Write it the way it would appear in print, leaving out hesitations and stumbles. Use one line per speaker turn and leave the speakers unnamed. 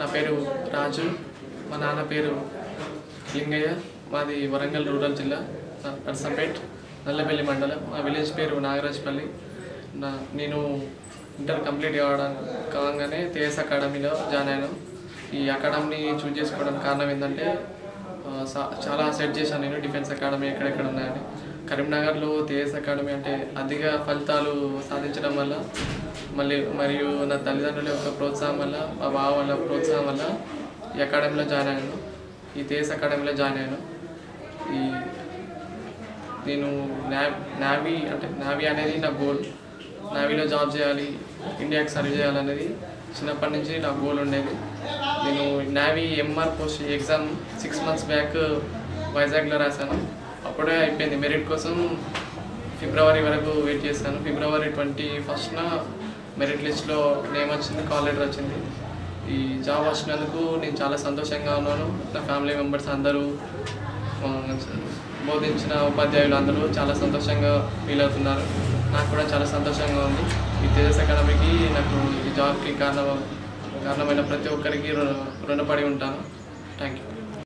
నా పేరు రాజు, మా నాన్న పేరు లింగయ్య. మాది వరంగల్ రూరల్ జిల్లా, నర్సంపేట్ నల్లబెల్లి మండలం. మా విలేజ్ పేరు నాగరాజపల్లి. నేను ఇంటర్ కంప్లీట్ కాగానే తేఎస్ అకాడమీలో జాయిన్ అయ్యాను. ఈ అకాడమీని చూజ్ చేసుకోవడానికి కారణం ఏంటంటే చాలా సెర్చ్ చేశాను నేను, డిఫెన్స్ అకాడమీ ఎక్కడెక్కడ ఉన్నాయని. కరీంనగర్లో తేఎస్ అకాడమీ అంటే అధిక ఫలితాలు సాధించడం వల్ల మరియు నా తల్లిదండ్రుల యొక్క ప్రోత్సాహం వల్ల, మా బావ వాళ్ళ ప్రోత్సాహం వల్ల ఈ అకాడమీలో జాయిన్ అయ్యాను. ఈ తేఎస్ అకాడమీలో జాయిన్ అయ్యాను. నేను నావీ అనేది నా గోల్. నావీలో జాబ్ చేయాలి, ఇండియాకి సర్వ్ చేయాలనేది చిన్నప్పటి నుంచి నా గోల్ ఉండేది. నేను navy MR post exam 6 months back వైజాగ్లో రాశాను. అప్పుడే అయిపోయింది. మెరిట్ కోసం ఫిబ్రవరి వరకు వెయిట్ చేశాను. ఫిబ్రవరి 21న మెరిట్ లిస్ట్లో నేమ్ వచ్చింది, కాల్ లెటర్ వచ్చింది. ఈ జాబ్ వచ్చినందుకు నేను చాలా సంతోషంగా ఉన్నాను. నా ఫ్యామిలీ మెంబర్స్ అందరూ, బోధించిన ఉపాధ్యాయులు అందరూ చాలా సంతోషంగా ఫీల్ అవుతున్నారు. నాకు కూడా చాలా సంతోషంగా ఉంది. ఈ తేజస్ అకాడమీకి, నాకు ఈ జాబ్కి కారణమైన ప్రతి ఒక్కరికి రుణపడి ఉంటాను. Thank you.